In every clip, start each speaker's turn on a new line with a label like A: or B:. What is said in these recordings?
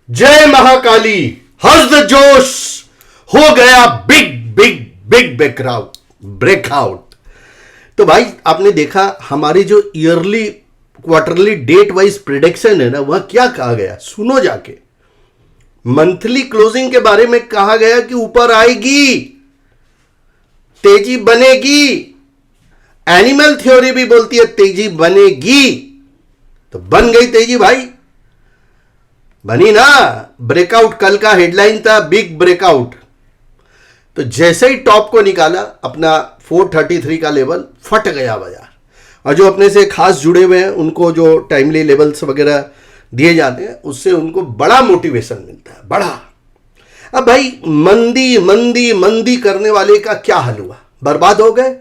A: जय महाकाली। हर्ष द जोश हो गया बिग बिग बिग ब्रेकआउट। तो भाई आपने देखा हमारी जो early quarterly date wise prediction है ना, वह क्या कहा गया सुनो जाके। मंथली क्लोजिंग के बारे में कहा गया कि ऊपर आएगी, तेजी बनेगी। एनिमल थ्योरी भी बोलती है तेजी बनेगी, तो बन गई तेजी भाई, बनी ना। ब्रेकआउट कल का हेडलाइन था बिग ब्रेकआउट। तो जैसे ही टॉप को निकाला अपना 433 का लेवल, फट गया बाजार। और जो अपने से खास जुड़े हुए हैं उनको जो टाइमली लेवल्स वगैरह दिए जाते हैं, उससे उनको बड़ा मोटिवेशन मिलता है, बड़ा। अब भाई मंदी मंदी मंदी करने वाले का क्या हाल हुआ, बर्बाद हो गए।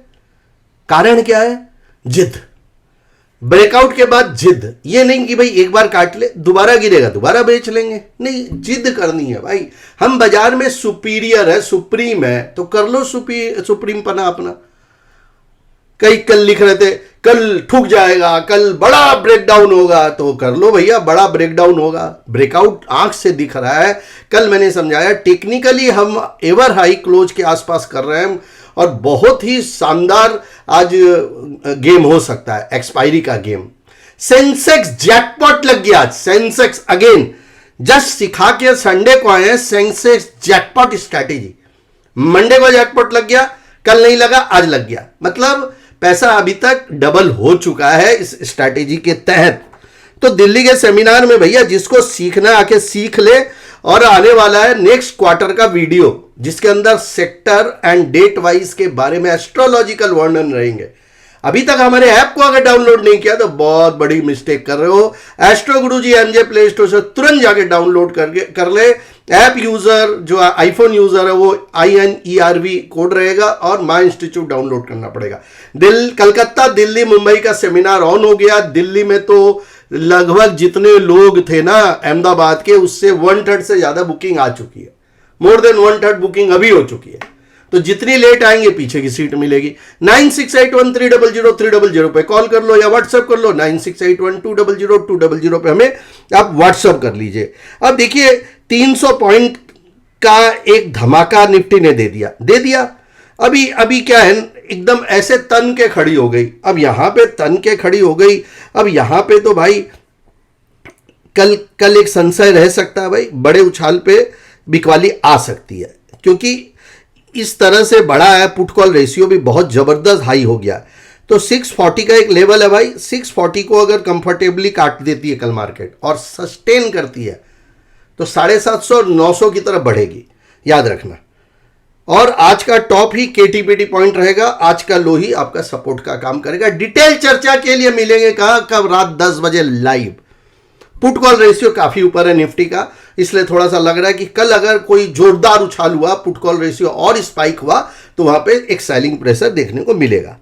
A: कारण क्या है? जिद। ब्रेकआउट के बाद जिद। ये नहीं कि भाई एक बार काट ले, दोबारा गिरेगा दोबारा बेच लेंगे, नहीं, जिद करनी है भाई। हम बाजार में सुपीरियर है, सुप्रीम है, तो कर लो सुप्रीम पना अपना। कई कल लिख रहे थे कल ठुक जाएगा, कल बड़ा ब्रेकडाउन होगा, तो कर लो भैया, बड़ा ब्रेकडाउन होगा। ब्रेकआउट आंख से दिख रहा है। कल मैंने समझाया टेक्निकली हम एवर हाई क्लोज के आसपास कर रहे हैं और बहुत ही शानदार आज गेम हो सकता है, एक्सपायरी का गेम। सेंसेक्स जैकपॉट लग गया आज, सेंसेक्स अगेन जस्ट सिखा के संडे को आए हैं सेंसेक्स जैकपॉट स्ट्रैटेजी। मंडे को जैकपॉट लग गया, कल नहीं लगा, आज लग गया। मतलब पैसा अभी तक डबल हो चुका है इस स्ट्रैटेजी के तहत। तो दिल्ली के सेमिनार में भैया जिसको सीखना आके सीख ले। और आने वाला है नेक्स्ट क्वार्टर का वीडियो, जिसके अंदर सेक्टर एंड डेट वाइज के बारे में एस्ट्रोलॉजिकल वर्णन रहेंगे। अभी तक हमारे ऐप को अगर डाउनलोड नहीं किया तो बहुत बड़ी मिस्टेक कर रहे हो। एस्ट्रो गुरुजी एमजे प्ले स्टोर से तुरंत जाके डाउनलोड कर ले। ऐप यूजर जो आईफोन यूजर है वो INERV कोड रहेगा और माई इंस्टीट्यूट डाउनलोड करना पड़ेगा। कलकत्ता दिल्ली मुंबई का सेमिनार ऑन हो गया। दिल्ली में तो लगभग जितने लोग थे ना अहमदाबाद के, उससे 1/3 से ज्यादा बुकिंग आ चुकी है। मोर देन 1/3 बुकिंग अभी हो चुकी है। तो जितनी लेट आएंगे पीछे की सीट मिलेगी। 9681300300 पे कॉल कर लो या व्हाट्सएप कर लो। 9681200200 पे हमें आप व्हाट्सएप कर लीजिए। अब देखिए 300 पॉइंट का एक धमाका निफ्टी ने दे दिया। अभी क्या है, एकदम ऐसे तन के खड़ी हो गई। अब यहां पे तन के खड़ी हो गई। अब यहां पे तो भाई कल एक संशय रह सकता है भाई, बड़े उछाल पे बिकवाली आ सकती है, क्योंकि इस तरह से बड़ा है। पुट कॉल रेशियो भी बहुत जबरदस्त हाई हो गया। तो 640 का एक लेवल है भाई। 640 को अगर कंफर्टेबली काट देती है कल मार्केट और सस्टेन करती है तो 750 और 900 की तरफ बढ़ेगी, याद रखना। और आज का टॉप ही KTPT पॉइंट रहेगा, आज का लो ही आपका सपोर्ट का काम करेगा। डिटेल चर्चा के लिए मिलेंगे कहां, कब, रात 10 बजे लाइव। पुट कॉल रेशियो काफी ऊपर है निफ्टी का, इसलिए थोड़ा सा लग रहा है कि कल अगर कोई जोरदार उछाल हुआ, पुट कॉल रेशियो और स्पाइक हुआ, तो वहां पे एक सेलिंग प्रेशर देखने को मिलेगा।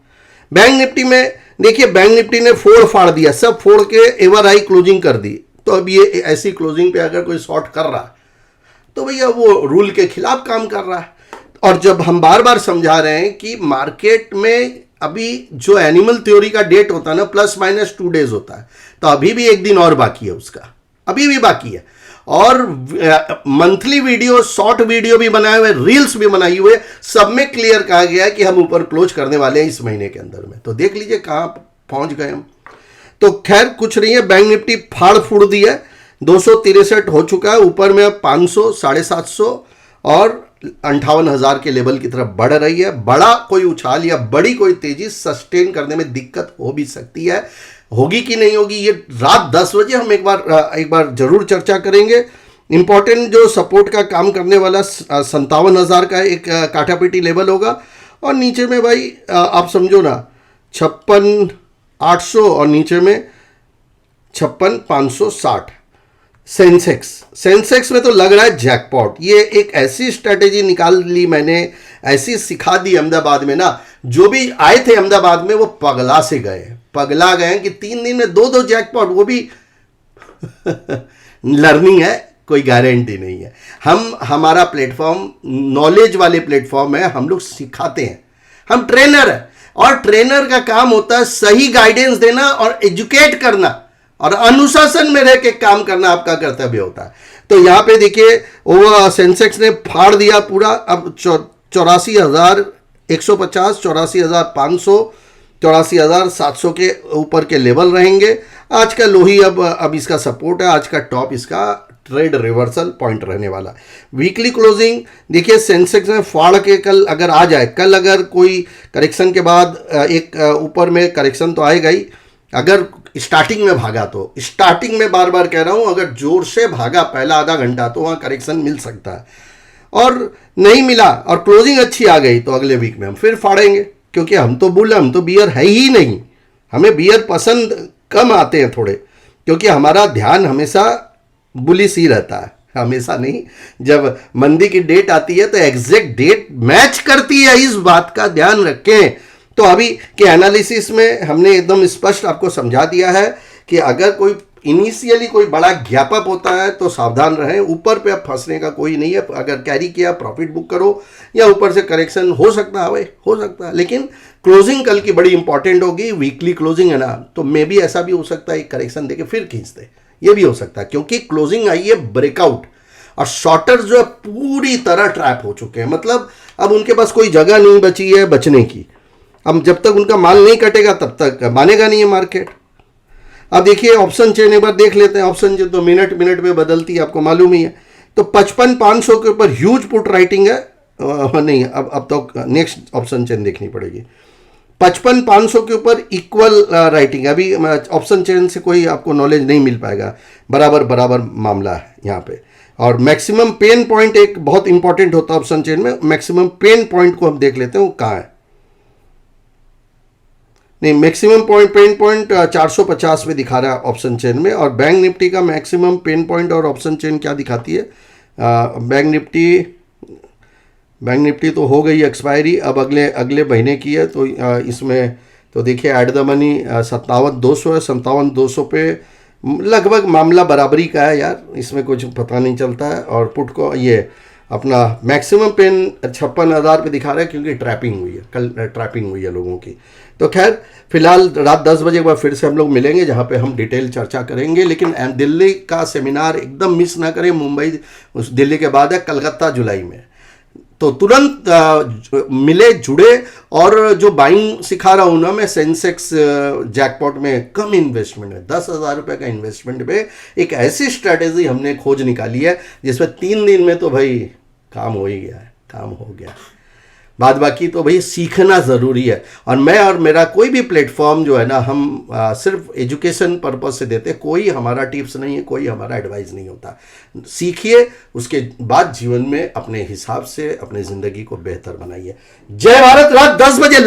A: बैंक निफ्टी में देखिए, बैंक निफ्टी ने फोड़ फाड़ दिया, सब फोड़ के एवर हाई क्लोजिंग कर दी। तो अब ये ऐसी क्लोजिंग पे अगर कोई शॉर्ट कर रहा है तो भैया वो रूल के खिलाफ काम कर रहा है। और जब हम बार बार समझा रहे हैं कि मार्केट में अभी जो एनिमल थ्योरी का डेट होता है ना, ±2 डेज होता है, तो अभी भी एक दिन और बाकी है उसका, अभी भी बाकी है। और मंथली वीडियो, शॉर्ट वीडियो भी बनाए हुए, रील्स भी बनाई हुए, सब में क्लियर कहा गया है कि हम ऊपर क्लोज करने वाले हैं इस महीने के अंदर में। तो देख लीजिए कहां पहुंच गए हम। तो खैर कुछ नहीं है, बैंक निफ्टी फाड़ फूड़ दी है, 263 हो चुका है, ऊपर में अब 500, 750 और 58,000 के लेवल की तरफ बढ़ रही है। बड़ा कोई उछाल या बड़ी कोई तेजी सस्टेन करने में दिक्कत हो भी सकती है। होगी कि नहीं होगी, ये रात 10 बजे हम एक बार जरूर चर्चा करेंगे। इंपॉर्टेंट जो सपोर्ट का काम करने वाला 57,000 का एक काटापीटी लेवल होगा। और नीचे में भाई आप समझो ना 56,800 और नीचे में 56,560। सेंसेक्स में तो लग रहा है जैकपॉट। ये एक ऐसी स्ट्रेटेजी निकाल ली मैंने, ऐसी सिखा दी अहमदाबाद में ना, जो भी आए थे अहमदाबाद में वो पगला गए कि 3 दिन में 2 जैकपॉट, वो भी लर्निंग है, कोई गारंटी नहीं है। हमारा प्लेटफॉर्म नॉलेज वाले प्लेटफॉर्म है, हम लोग सिखाते हैं, हम ट्रेनर है। और ट्रेनर का काम होता है सही गाइडेंस देना और एजुकेट करना। और अनुशासन में रह के काम करना आपका कर्तव्य होता है। तो यहाँ पे देखिए वो सेंसेक्स ने फाड़ दिया पूरा, अब 84,150, 84,500, 84,700 के ऊपर के लेवल रहेंगे। आज का लो ही अब इसका सपोर्ट है, आज का टॉप इसका ट्रेड रिवर्सल पॉइंट रहने वाला। वीकली क्लोजिंग देखिए सेंसेक्स में फाड़ के कल अगर आ जाए, कल अगर कोई करेक्शन के बाद एक ऊपर में करेक्शन तो आएगा ही, अगर स्टार्टिंग में भागा तो स्टार्टिंग में बार बार कह रहा हूं, अगर जोर से भागा पहला आधा घंटा तो वहां करेक्शन मिल सकता है, और नहीं मिला और क्लोजिंग अच्छी आ गई तो अगले वीक में हम फिर फाड़ेंगे, क्योंकि हम तो बुल, हम तो बियर है ही नहीं, हमें बियर पसंद कम आते हैं थोड़े, क्योंकि हमारा ध्यान हमेशा बुलिश ही रहता है, हमेशा नहीं। जब मंदी की डेट आती है तो एग्जैक्ट डेट मैच करती है, इस बात का ध्यान रखें। तो अभी के एनालिसिस में हमने एकदम स्पष्ट आपको समझा दिया है कि अगर कोई इनिशियली कोई बड़ा गैप अप होता है तो सावधान रहें, ऊपर पे अब फंसने का कोई नहीं है। अगर कैरी किया प्रॉफिट बुक करो, या ऊपर से करेक्शन हो सकता है, हो सकता है, लेकिन क्लोजिंग कल की बड़ी इंपॉर्टेंट होगी। वीकली क्लोजिंग है ना, तो मे बी ऐसा भी हो सकता है एक करेक्शन देके फिर खींच दे, ये भी हो सकता है, क्योंकि क्लोजिंग आई है ब्रेकआउट, और शॉर्टर्स जो है पूरी तरह ट्रैप हो चुके हैं। मतलब अब उनके पास कोई जगह नहीं बची है बचने की। अब जब तक उनका माल नहीं कटेगा तब तक मानेगा नहीं है मार्केट। अब देखिए ऑप्शन चेन एक बार देख लेते हैं। ऑप्शन चेन तो मिनट में बदलती है, आपको मालूम ही है। तो 55,500 के ऊपर ह्यूज पुट राइटिंग है। नहीं, अब तो नेक्स्ट ऑप्शन चेन देखनी पड़ेगी। 55,500 के ऊपर इक्वल राइटिंग। अभी ऑप्शन चेन से कोई आपको नॉलेज नहीं मिल पाएगा, बराबर मामला है यहाँ पे। और मैक्सिमम पेन पॉइंट एक बहुत इंपॉर्टेंट होता है ऑप्शन चेन में। मैक्सिमम पेन पॉइंट को हम देख लेते हैं, वो कहाँ है। नहीं, मैक्सिमम पेन पॉइंट 450 में दिखा रहा है ऑप्शन चेन में। और बैंक निफ्टी का मैक्सिमम पेन पॉइंट और ऑप्शन चेन क्या दिखाती है? बैंक निफ्टी तो हो गई एक्सपायरी, अब अगले महीने की है। तो इसमें तो देखिए एट द मनी 57,200 है। 57,200 पे लगभग मामला बराबरी का है यार, इसमें कुछ पता नहीं चलता है। और पुट को ये अपना मैक्सिमम पेन 56,000 पे दिखा रहा है, क्योंकि ट्रैपिंग हुई है, कल ट्रैपिंग हुई है लोगों की। तो खैर फिलहाल रात 10 बजे के बाद फिर से हम लोग मिलेंगे, जहाँ पे हम डिटेल चर्चा करेंगे। लेकिन दिल्ली का सेमिनार एकदम मिस ना करें। मुंबई उस दिल्ली के बाद है कलकत्ता जुलाई में, तो तुरंत मिले जुड़े। और जो बाइंग सिखा रहा हूँ ना मैं, सेंसेक्स जैकपॉट में कम इन्वेस्टमेंट में 10,000 रुपये का इन्वेस्टमेंट में एक ऐसी स्ट्रैटेजी हमने खोज निकाली है जिसमें 3 दिन में तो भाई काम हो ही गया है, काम हो गया। बाद बाकी तो भाई सीखना ज़रूरी है। और मैं और मेरा कोई भी प्लेटफॉर्म जो है ना, हम सिर्फ एजुकेशन पर्पस से देते, कोई हमारा टिप्स नहीं है, कोई हमारा एडवाइस नहीं होता। सीखिए, उसके बाद जीवन में अपने हिसाब से अपनी ज़िंदगी को बेहतर बनाइए। जय भारत। रात 10 बजे